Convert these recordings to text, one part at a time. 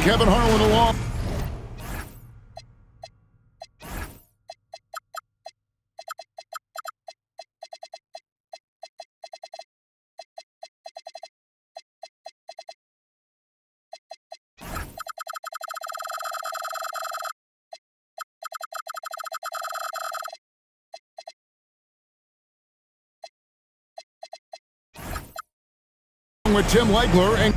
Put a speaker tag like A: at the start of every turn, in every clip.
A: Kevin Harlan along. With Tim Legler and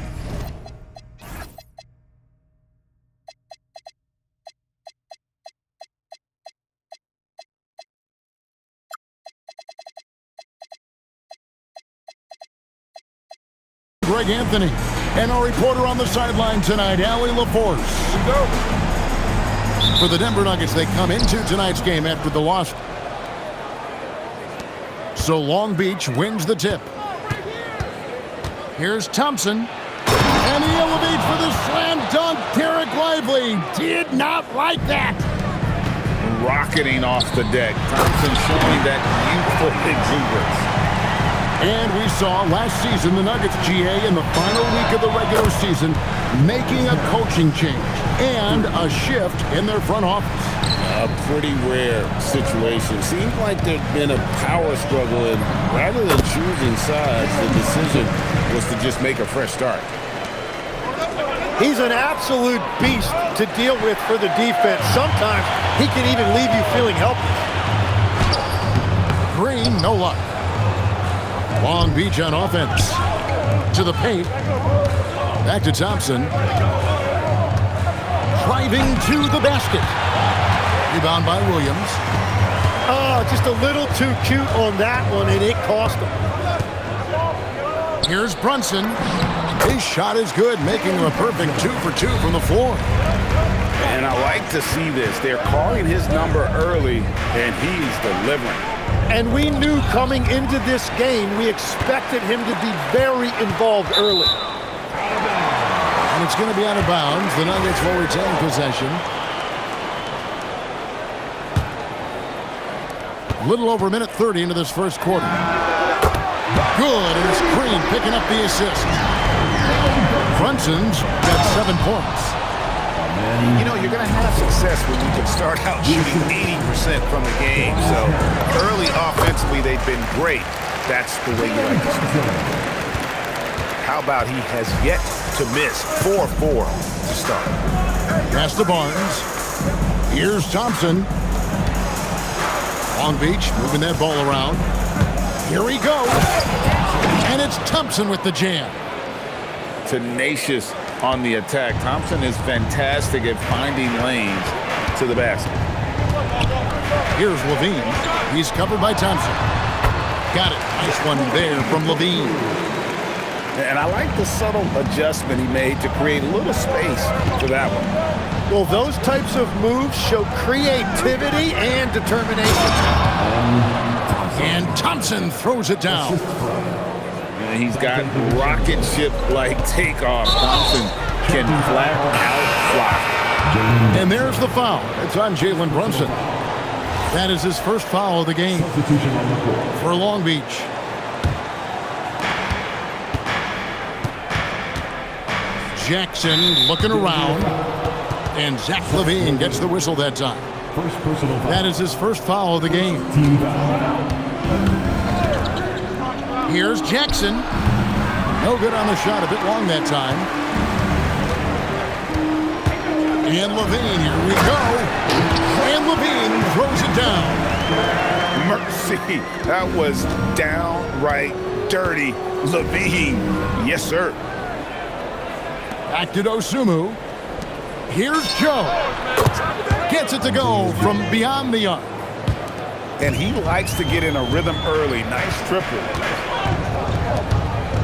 A: Greg Anthony, and our reporter on the sideline tonight, Allie LaForce. For the Denver Nuggets, they come into tonight's game after the loss. So Long Beach wins the tip. Here's Thompson, and he elevates for the slam dunk. Derek Lively did not like that.
B: Rocketing off the deck. Thompson showing that youthful exuberance.
A: And we saw last season the Nuggets GA in the final week of the regular season making a coaching change and a shift in their front office.
B: A pretty rare situation. Seems like there's been a power struggle, and rather than choosing sides, the decision was to just make a fresh start.
C: He's an absolute beast to deal with for the defense. Sometimes he can even leave you feeling helpless.
A: Green, no luck. Long Beach on offense. To the paint. Back to Thompson. Driving to the basket. Rebound by Williams.
C: Oh, just a little too cute on that one, and it cost him.
A: Here's Brunson. His shot is good, making him a perfect 2 for 2 from the floor.
B: And I like to see this. They're calling his number early, and he's delivering.
C: And we knew coming into this game, we expected him to be very involved early.
A: And it's going to be out of bounds. The Nuggets will retain possession. Little over a minute 30 into this first quarter. Good, and it's Green picking up the assist. Brunson's got 7 points.
D: You know, you're going to have success when you can start out shooting 80% from the game. So early offensively, they've been great. That's the way you like to start. How about he has yet to miss 4-4 to start.
A: Pass to Barnes. Here's Thompson. Long Beach moving that ball around. Here he goes. And it's Thompson with the jam.
B: Tenacious on the attack. Thompson is fantastic at finding lanes to the basket.
A: Here's Levine. He's covered by Thompson. Got it. Nice one there from Levine.
B: And I like the subtle adjustment he made to create a little space for that one.
C: Well, those types of moves show creativity and determination.
A: And Thompson throws it down.
B: And he's got rocket ship-like takeoff. Thompson can flat out fly.
A: And there's the foul. It's on Jalen Brunson. That is his first foul of the game for Long Beach. Jackson looking around. And Zach LaVine gets the whistle that time. That is his first foul of the game. Here's Jackson. No good on the shot. A bit long that time. And LaVine, here we go. And LaVine throws it down.
B: Mercy. That was downright dirty. LaVine. Yes, sir.
A: Back to Dosunmu. Here's Joe. Gets it to go from beyond the arc.
B: And he likes to get in a rhythm early. Nice triple.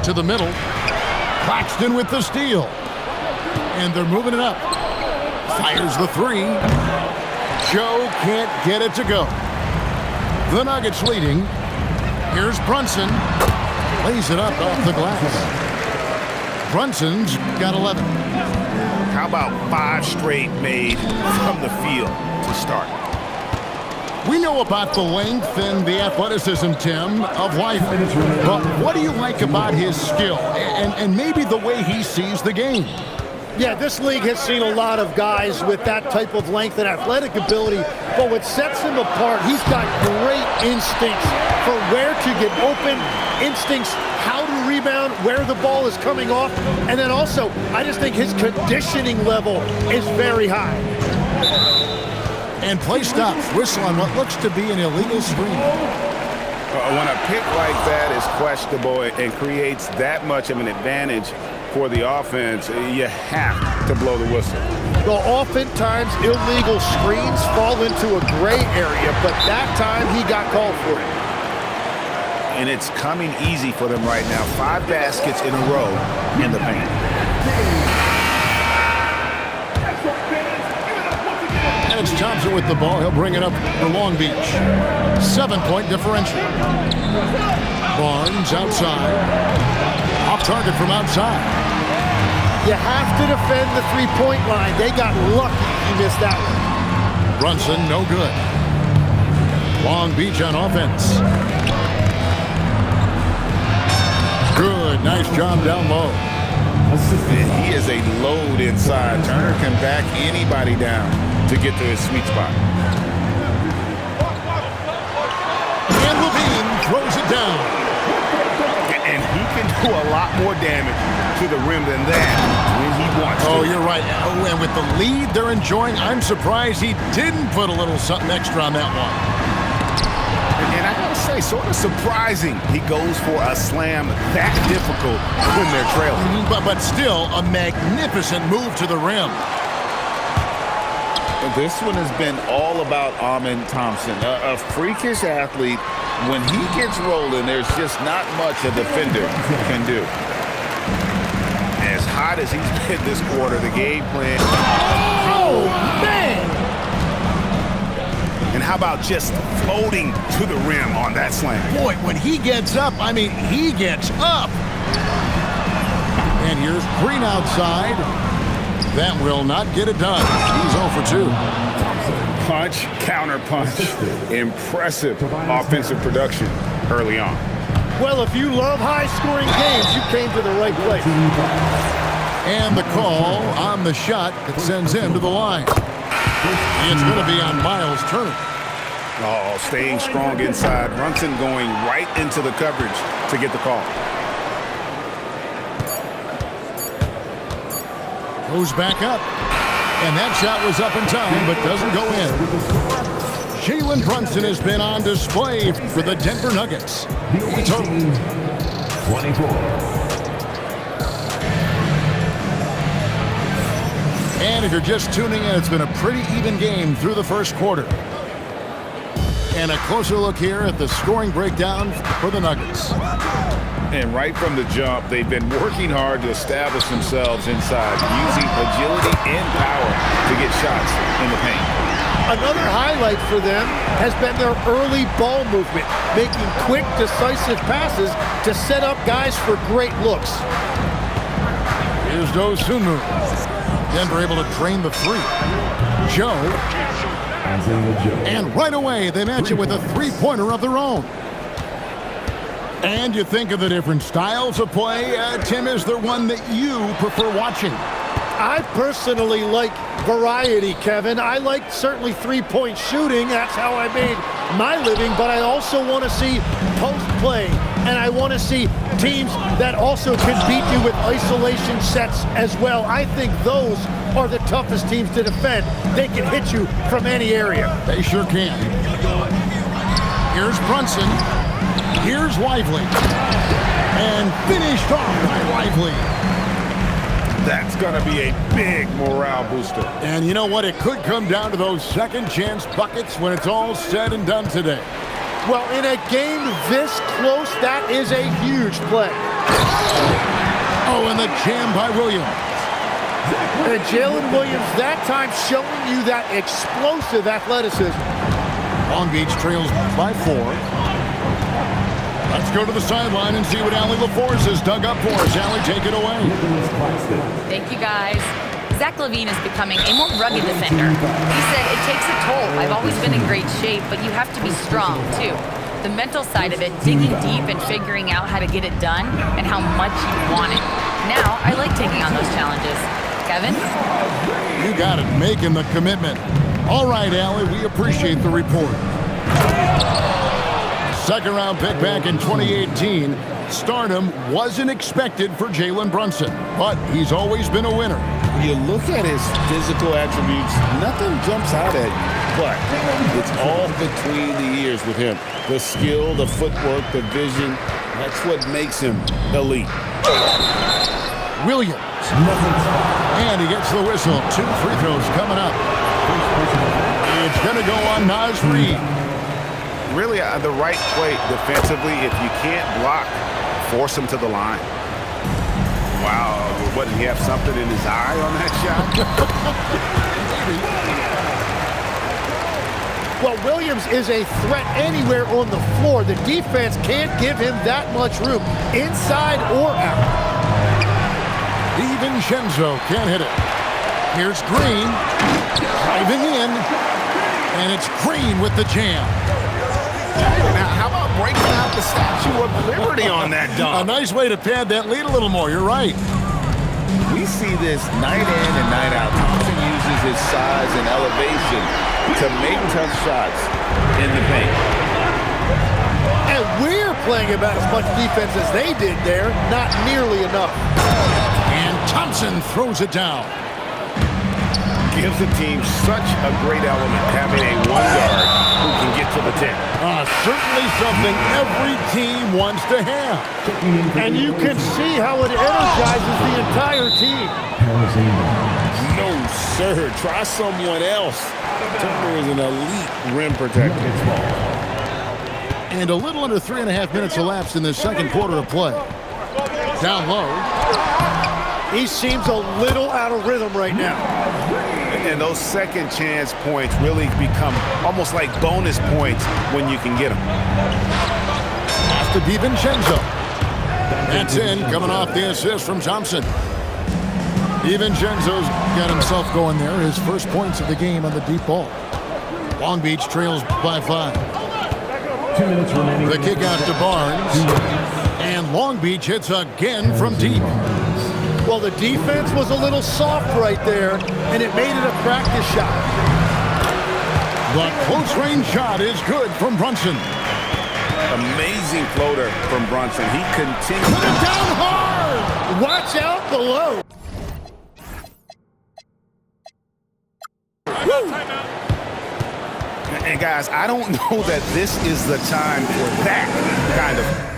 A: To the middle. Claxton with the steal. And they're moving it up. Fires the 3. Joe can't get it to go. The Nuggets leading. Here's Brunson. Lays it up off the glass. Brunson's got 11.
D: How about 5 straight made from the field to start?
A: We know about the length and the athleticism, Tim, of life. But what do you like about his skill and maybe the way he sees the game?
C: Yeah, this league has seen a lot of guys with that type of length and athletic ability, but what sets him apart, he's got great instincts for where to get open, instincts how to rebound, where the ball is coming off, and then also, I just think his conditioning level is very high.
A: And play stops. Whistle on what looks to be an illegal screen.
B: When a pick like that is questionable and creates that much of an advantage for the offense, you have to blow the whistle.
C: Well, oftentimes illegal screens fall into a gray area, but that time he got called for it.
D: And it's coming easy for them right now. 5 baskets in a row in the paint.
A: And it's Thompson with the ball. He'll bring it up for Long Beach. 7-point differential. Barnes outside. Off target from outside.
C: You have to defend the three-point line. They got lucky he missed that one.
A: Brunson, no good. Long Beach on offense. Good, nice job down low.
B: And he is a load inside. Turner can back anybody down to get to his sweet spot.
A: And Levine throws it down.
D: And he can do a lot more damage to the rim than that when he wants to.
A: Oh, you're right. Oh, and with the lead they're enjoying, I'm surprised he didn't put a little something extra on that one.
D: And I gotta say, sort of surprising he goes for a slam that difficult when they're trailing.
A: But still, a magnificent move to the rim.
B: This one has been all about Amen Thompson, a freakish athlete. When he gets rolling, there's just not much a defender can do.
D: As hot as he's been this quarter, the game plan.
C: Oh, man!
D: And how about just floating to the rim on that slam?
A: Boy, when he gets up, I mean, he gets up. And here's Green outside. That will not get it done. He's 0 for 2.
B: Punch, counter punch. Impressive offensive production early on.
C: Well, if you love high-scoring games, you came to the right place.
A: And the call on the shot that sends him to the line. It's going to be on Miles Turner.
B: Oh, staying strong inside. Brunson going right into the coverage to get the call.
A: Goes back up. And that shot was up in time, but doesn't go in. Jalen Brunson has been on display for the Denver Nuggets. He totaled
E: 24.
A: And if you're just tuning in, it's been a pretty even game through the first quarter. And a closer look here at the scoring breakdown for the Nuggets.
B: And right from the jump, they've been working hard to establish themselves inside, using agility and power to get shots in the paint.
C: Another highlight for them has been their early ball movement, making quick, decisive passes to set up guys for great looks.
A: Here's Dosunmu. Denver able to drain the three. Joe. And right away, they match it with a three-pointer of their own. And you think of the different styles of play. Tim, is there one that you prefer watching?
C: I personally like variety, Kevin. I like certainly three-point shooting. That's how I made my living. But I also want to see post play. And I want to see teams that also can beat you with isolation sets as well. I think those are the toughest teams to defend. They can hit you from any area.
A: They sure can. Here's Brunson. Here's Lively. And finished off by Lively.
B: That's going to be a big morale booster.
A: And you know what? It could come down to those second chance buckets when it's all said and done today.
C: Well, in a game this close, that is a huge play.
A: Oh, and the jam by Williams.
C: And Jalen Williams that time showing you that explosive athleticism.
A: Long Beach trails by 4. Let's go to the sideline and see what Allie LaForce has dug up for us. Allie, take it away.
F: Thank you, guys. Zach LaVine is becoming a more rugged defender. He said it takes a toll. I've always been in great shape, but you have to be strong, too. The mental side of it, digging deep and figuring out how to get it done and how much you want it. Now, I like taking on those challenges. Kevin.
A: You got it, making the commitment. All right, Allie, we appreciate the report. Second round pick back in 2018. Stardom wasn't expected for Jalen Brunson, but he's always been a winner.
B: You look at his physical attributes, nothing jumps out at you, but it's all between the ears with him. The skill, the footwork, the vision, that's what makes him elite.
A: Williams. And he gets the whistle. 2 free throws coming up. It's going to go on Naz Reid.
D: Really the right play defensively. If you can't block, force him to the line. Wow, what, did he have something in his eye on that shot?
C: Well, Williams is a threat anywhere on the floor. The defense can't give him that much room, inside or out.
A: DiVincenzo can't hit it. Here's Green, driving in, and it's Green with the jam.
D: Now, how about breaking out the Statue of Liberty on that
A: A
D: dunk?
A: nice way to pad that lead a little more. You're right.
B: We see this night in and night out. Thompson uses his size and elevation to make tough shots in the paint.
C: And we're playing about as much defense as they did there. Not nearly enough.
A: And Thompson throws it down.
D: Gives the team such a great element having a one guard who can get to the 10.
A: Certainly something every team wants to have.
C: And you can see how it energizes the entire team.
B: No, sir. Try someone else. Turner is an elite rim protector.
A: And a little under 3.5 minutes elapsed in the second quarter of play. Down low.
C: He seems a little out of rhythm right now.
D: And those second chance points really become almost like bonus points when you can get them.
A: Pass to DiVincenzo. That's in, coming off the assist from Thompson. DiVincenzo's got himself going there. His first points of the game on the deep ball. Long Beach trails by 5.
E: 2 minutes remaining.
A: The kick out to Barnes. And Long Beach hits again from deep.
C: Well, the defense was a little soft right there, and it made it a practice shot.
A: The close-range shot is good from Brunson.
D: Amazing floater from Brunson. He continues.
A: Put it down hard!
C: Watch out below.
D: And guys, I don't know that this is the time for that kind of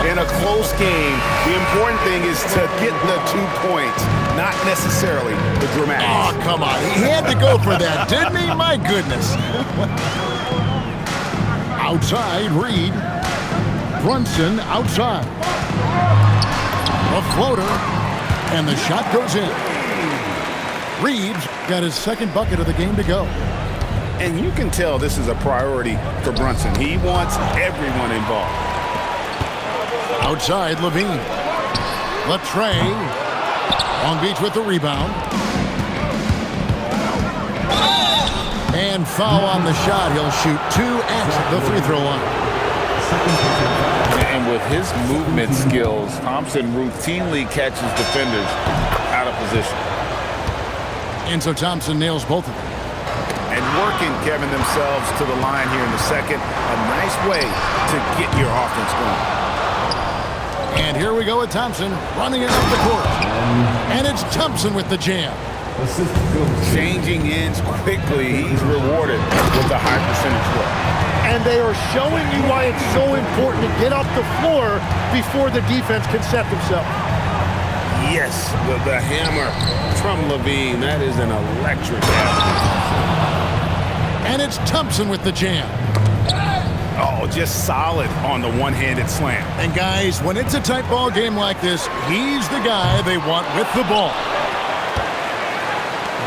D: in a close game. The important thing is to get the 2 points, not necessarily the dramatics.
A: Oh, come on. He had to go for that, didn't he? My goodness. Outside, Reid. Brunson outside. A floater. And the shot goes in. Reid's got his second bucket of the game to go.
D: And you can tell this is a priority for Brunson. He wants everyone involved.
A: Outside, Levine. Latrey. Long Beach with the rebound. And foul on the shot. He'll shoot 2 at the free throw line.
B: And with his movement skills, Thompson routinely catches defenders out of position.
A: And so Thompson nails both of them.
D: And working, Kevin, themselves to the line here in the second. A nice way to get your offense going.
A: And here we go with Thompson running it up the court. And it's Thompson with the jam.
D: Changing ends quickly. He's rewarded with a high percentage work.
C: And they are showing you why it's so important to get off the floor before the defense can set themselves.
B: Yes, the hammer from Levine. That is an electric hammer.
A: And it's Thompson with the jam.
D: Oh, just solid on the one-handed slam.
A: And guys, when it's a tight ball game like this, he's the guy they want with the ball.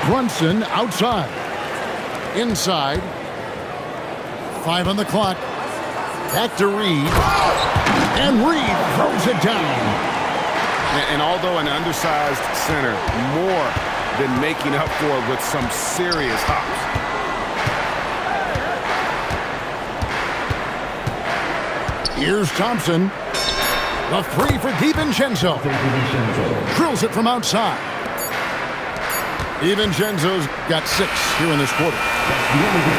A: Brunson outside. Inside. 5 on the clock. Back to Reid. And Reid throws it down.
D: And although an undersized center, more than making up for it with some serious hops.
A: Here's Thompson. The three for DiVincenzo. Drills it from outside. DiVincenzo's got 6 here in this quarter.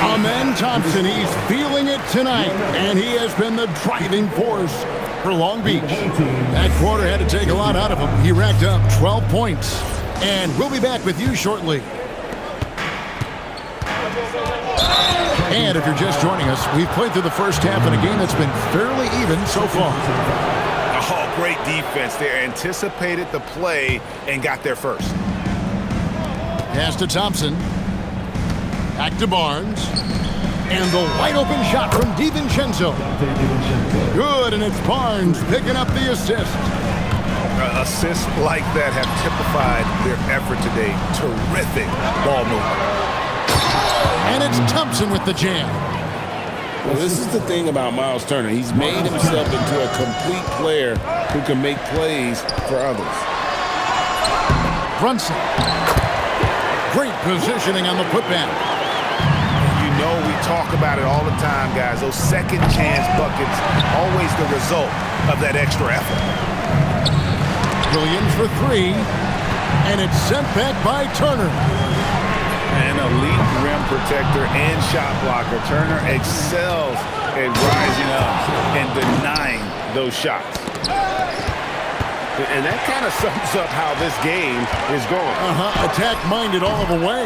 A: Amen Thompson, he's feeling it tonight, and he has been the driving force for Long Beach. That quarter had to take a lot out of him. He racked up 12 points. And we'll be back with you shortly. And if you're just joining us, we've played through the first half in a game that's been fairly even so far.
D: Oh, great defense. They anticipated the play and got there first.
A: Pass to Thompson. Back to Barnes. And the wide-open shot from DiVincenzo. Good, and it's Barnes picking up the assist.
D: Assists like that have typified their effort today. Terrific ball movement.
A: And it's Thompson with the jam.
B: Well, this is the thing about Miles Turner. He's made himself into a complete player who can make plays for others.
A: Brunson. Great positioning on the putback.
D: You know we talk about it all the time, guys. Those second chance buckets, always the result of that extra effort.
A: Williams for 3. And it's sent back by Turner.
D: An elite rim protector and shot blocker. Turner excels at rising up and denying those shots. And that kind of sums up how this game is going.
A: Attack-minded all the way.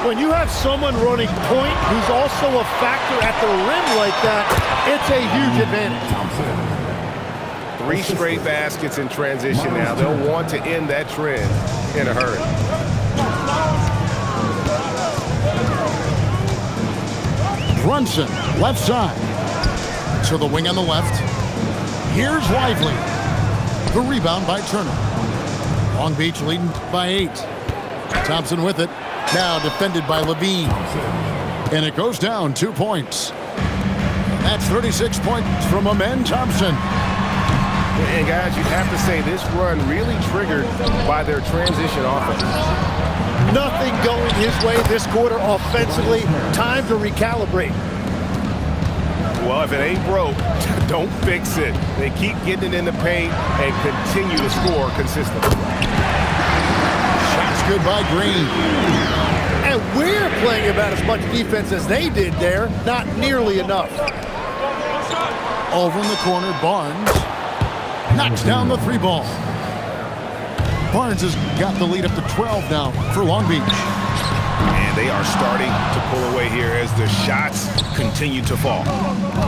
C: When you have someone running point who's also a factor at the rim like that, it's a huge advantage.
D: 3 straight baskets in transition now. They'll want to end that trend in a hurry.
A: Brunson, left side. To the wing on the left. Here's Lively. The rebound by Turner. Long Beach leading by 8. Thompson with it. Now defended by Levine. And it goes down 2 points. That's 36 points from Amen Thompson.
D: And guys, you'd have to say this run really triggered by their transition offense.
C: Nothing going his way this quarter offensively. Time to recalibrate.
D: Well, if it ain't broke, don't fix it. They keep getting it in the paint and continue to score consistently.
A: Shots good by Green.
C: And we're playing about as much defense as they did there. Not nearly enough.
A: Over in the corner, Barnes knocks down the 3 ball. Barnes has got the lead up to 12 now for Long Beach.
D: And they are starting to pull away here as the shots continue to fall.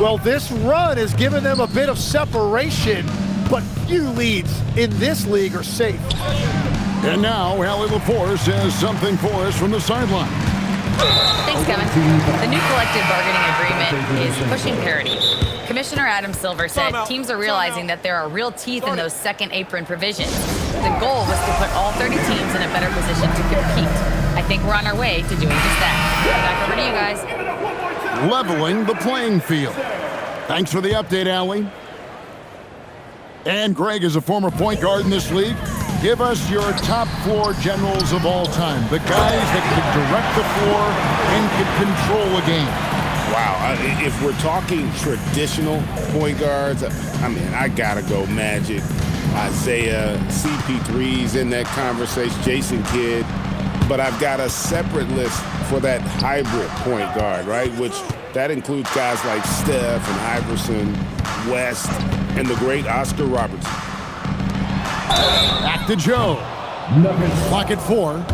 C: Well, this run has given them a bit of separation, but few leads in this league are safe.
A: And now, Allie LaForce has something for us from the sideline.
F: Thanks, Kevin. The new collective bargaining agreement is pushing parity. Commissioner Adam Silver said teams are realizing that there are real teeth in those second apron provisions. The goal was to put all 30 teams in a better position to compete. I think we're on our way to doing just that. Back over to you guys.
A: Leveling the playing field. Thanks for the update, Allie. And Greg is a former point guard in this league. Give us your top floor generals of all time. The guys that can direct the floor and can control a game.
B: Wow, if we're talking traditional point guards, I mean, I gotta go Magic, Isaiah, CP3's in that conversation, Jason Kidd. But I've got a separate list for that hybrid point guard, right? Which that includes guys like Steph and Iverson, West, and the great Oscar Robertson.
A: Back to Joe. Clock at 4.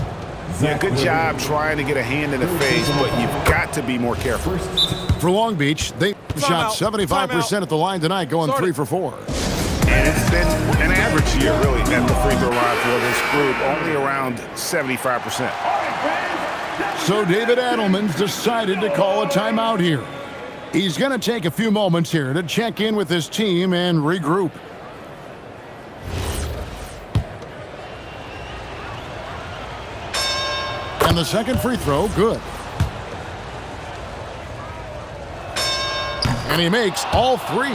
D: Yeah, good job trying to get a hand in the face, but you've got to be more careful.
A: For Long Beach, they shot 75% at the line tonight, going 3 for 4.
D: And it's been an average year, really, at the free throw line for this group, only around 75%.
A: So David Adelman's decided to call a timeout here. He's going to take a few moments here to check in with his team and regroup. And the second free throw, good. And he makes all 3.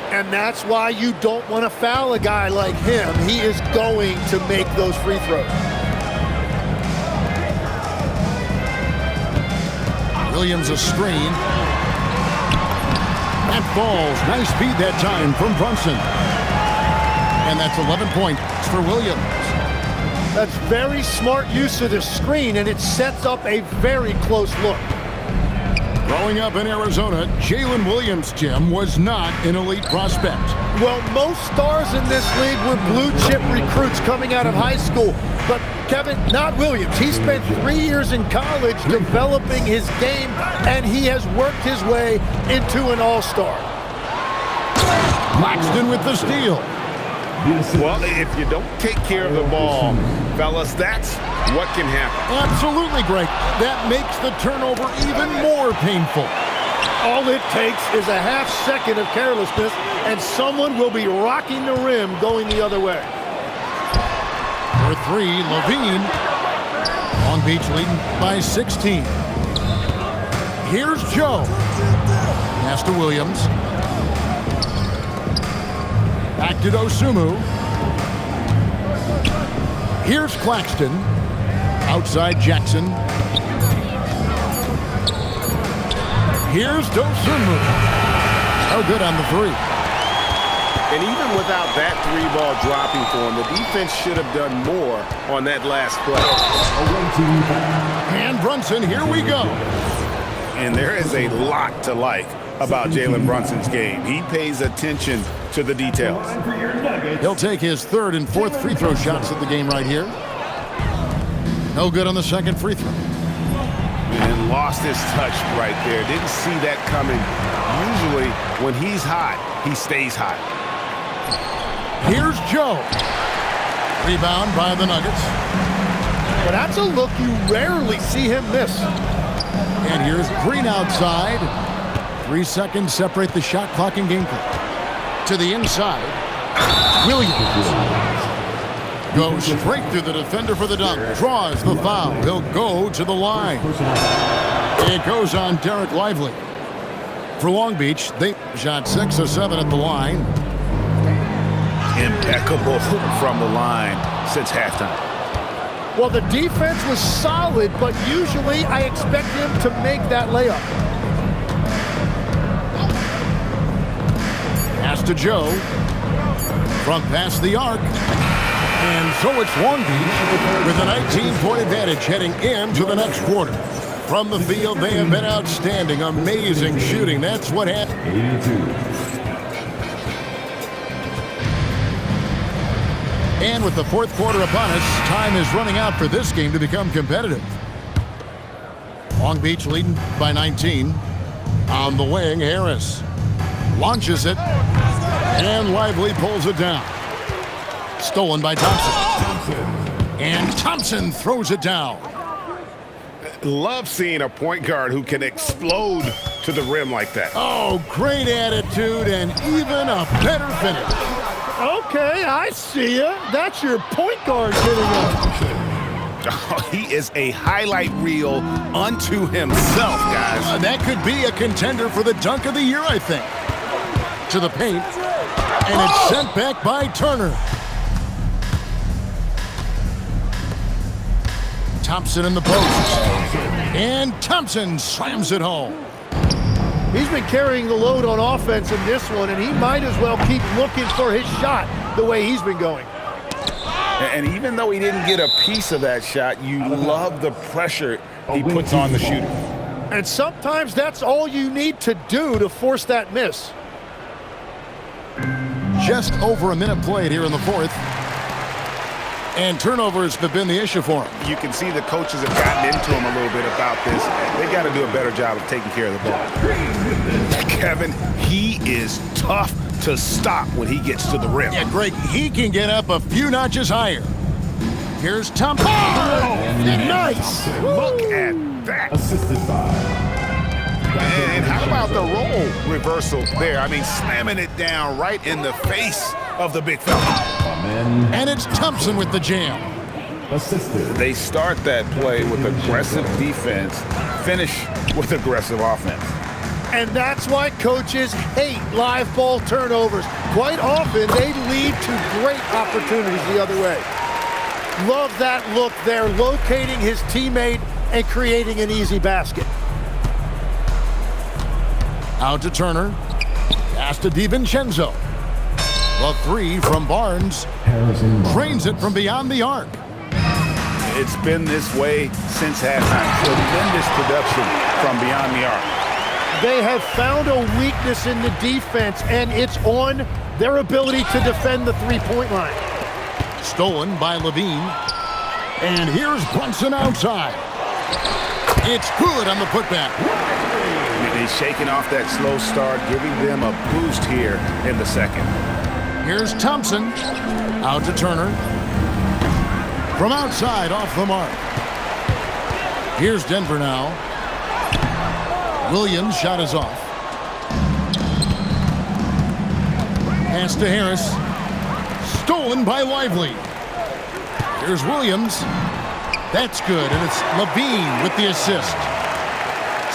C: And that's why you don't want to foul a guy like him. He is going to make those free throws.
A: Williams a screen. That falls. Nice speed that time from Brunson. And that's 11 points for Williams.
C: That's very smart use of the screen, and it sets up a very close look.
A: Growing up in Arizona, Jalen Williams, Jim, was not an elite prospect.
C: Well, most stars in this league were blue-chip recruits coming out of high school. But, Kevin, not Williams. He spent 3 years in college developing his game, and he has worked his way into an all-star.
A: Claxton with the steal.
B: Well, if you don't take care of the ball, fellas, that's what can happen.
A: Absolutely, Greg. That makes the turnover even more painful.
C: All it takes is a half second of carelessness, and someone will be rocking the rim going the other way.
A: For three, Levine. Long Beach leading by 16. Here's Joe. Pass to Williams. Back to Dosunmu. Here's Claxton. Outside Jackson. Here's Dosunmu. Oh, good on the three.
B: And even without that three ball dropping for him, the defense should have done more on that last play.
A: And Brunson, here we go.
B: And there is a lot to like about Jalen Brunson's game. He pays attention to the details.
A: He'll take his third and fourth free throw shots of the game right here. No good on the second free throw.
B: And lost his touch right there. Didn't see that coming. Usually, when he's hot, he stays hot.
A: Here's Joe. Rebound by the Nuggets.
C: But that's a look you rarely see him miss.
A: And here's Green outside. 3 seconds separate the shot clock and game clock. To the inside. Williams. Goes straight through the defender for the dunk. Draws the foul. He'll go to the line. It goes on Derek Lively. For Long Beach, they shot 6 of 7 at the line.
B: Impeccable from the line since halftime.
C: Well, the defense was solid, but usually I expect him to make that layup.
A: Pass to Joe. Front past the arc. And so it's Long Beach with a 19-point advantage heading into the next quarter. From the field, they have been outstanding. Amazing shooting. That's what happened. 82. And with the fourth quarter upon us, time is running out for this game to become competitive. Long Beach leading by 19. On the wing, Harris launches it, and Lively pulls it down. Stolen by Thompson. And Thompson throws it down.
B: Love seeing a point guard who can explode to the rim like that.
A: Oh, great attitude and even a better finish.
C: Okay, I see ya. That's your point guard getting up.
B: Oh, he is a highlight reel unto himself, guys.
A: That could be a contender for the dunk of the year, I think. To the paint, and it's sent back by Turner. Thompson in the post. And Thompson slams it home.
C: He's been carrying the load on offense in this one, and he might as well keep looking for his shot the way he's been going.
B: And even though he didn't get a piece of that shot, you love the pressure he puts on the shooter.
C: And sometimes that's all you need to do to force that miss.
A: Just over a minute played here in the fourth. And turnovers have been the issue for him.
B: You can see the coaches have gotten into him a little bit about this. They got to do a better job of taking care of the ball. Kevin, he is tough to stop when he gets to the rim.
A: Yeah, Greg, he can get up a few notches higher. Here's Thompson.
C: Oh, nice.
B: Look at that.
D: Assisted by.
B: And how about the role reversal there? I mean, slamming it down right in the face of the big fella.
A: And it's Thompson with the jam.
D: Assisted.
B: They start that play with aggressive defense, finish with aggressive offense.
C: And that's why coaches hate live ball turnovers. Quite often, they lead to great opportunities the other way. Love that look there, locating his teammate and creating an easy basket.
A: Out to Turner. Pass to DiVincenzo. The three from Barnes. Drains it from beyond the arc.
D: It's been this way since halftime. Tremendous production from beyond the arc.
C: They have found a weakness in the defense, and it's on their ability to defend the three-point line.
A: Stolen by Levine. And here's Brunson outside. It's good on the putback.
D: He's shaking off that slow start, giving them a boost here in the second.
A: Here's Thompson. Out to Turner. From outside, off the mark. Here's Denver now. Williams' shot is off. Pass to Harris. Stolen by Lively. Here's Williams. That's good, and it's Levine with the assist.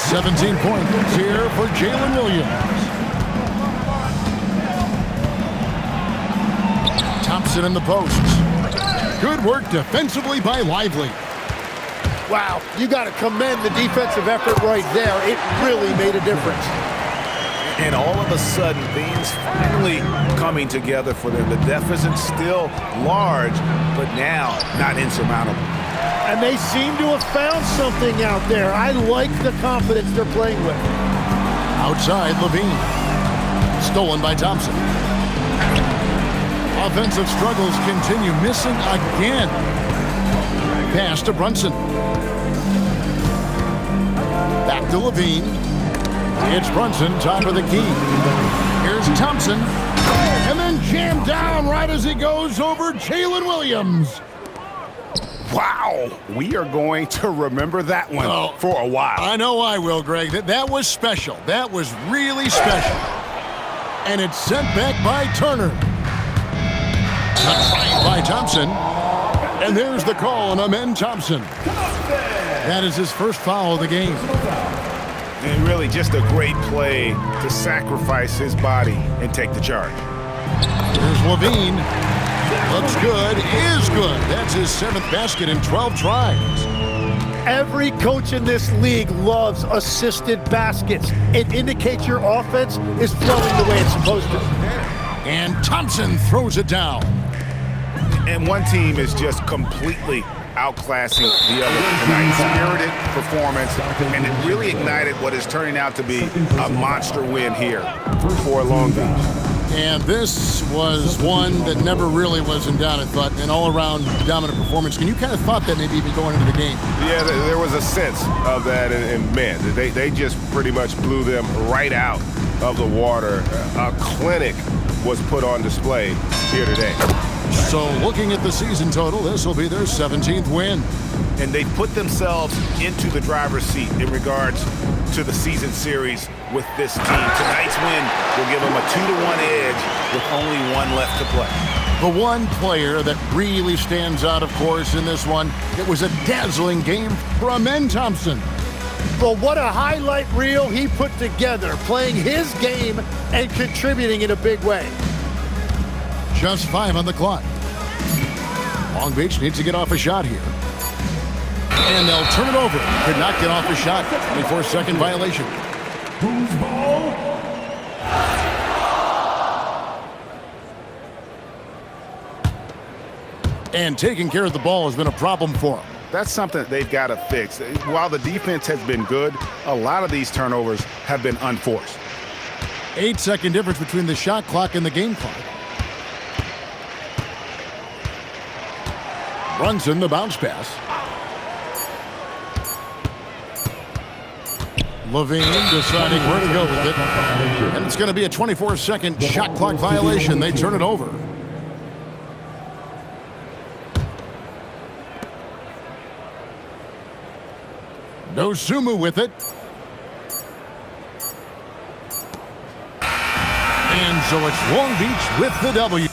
A: 17 points here for Jalen Williams. Thompson in the post. Good work defensively by Lively.
C: Wow, you got to commend the defensive effort right there. It really made a difference.
D: And all of a sudden, things finally coming together for them. The deficit's still large, but now not insurmountable.
C: And they seem to have found something out there. I like the confidence they're playing with.
A: Outside, Levine. Stolen by Thompson. Offensive struggles continue, missing again. Pass to Brunson. Back to Levine. It's Brunson, top of the key. Here's Thompson. And then jammed down right as he goes over Jalen Williams.
D: Wow, we are going to remember that one for a while.
A: I know I will, Greg. That was special. That was really special. And it's sent back by Turner. Tried by Thompson. And there's the call on Amen Thompson. That is his first foul of the game.
D: And really just a great play to sacrifice his body and take the charge.
A: Here's Levine. Looks good, is good. That's his 7th basket in 12 tries.
C: Every coach in this league loves assisted baskets. It indicates your offense is flowing the way it's supposed to.
A: And Thompson throws it down.
D: And one team is just completely outclassing the other tonight. Spirited performance, and it really ignited what is turning out to be a monster win here for Long Beach.
A: And this was one that never really was in doubt, I thought, an all-around dominant performance. And you kind of thought that maybe even going into the game.
E: Yeah, there was a sense of that, and man, they just pretty much blew them right out of the water. A clinic was put on display here today.
A: So looking at the season total, this will be their 17th win.
D: And they put themselves into the driver's seat in regards to the season series with this team. Tonight's win will give them a 2-1 edge with only one left to play.
A: The one player that really stands out, of course, in this one, it was a dazzling game for Amen Thompson.
C: But what a highlight reel he put together, playing his game and contributing in a big way.
A: Just 5 on the clock. Long Beach needs to get off a shot here. And they'll turn it over. Could not get off a shot. 24-second violation. And taking care of the ball has been a problem for them.
D: That's something they've got to fix. While the defense has been good, a lot of these turnovers have been unforced.
A: 8-second difference between the shot clock and the game clock. Brunson, the bounce pass. Levine deciding where to go with it. And it's going to be a 24-second shot clock violation. They turn it over. Dosunmu with it. And so it's Long Beach with the W.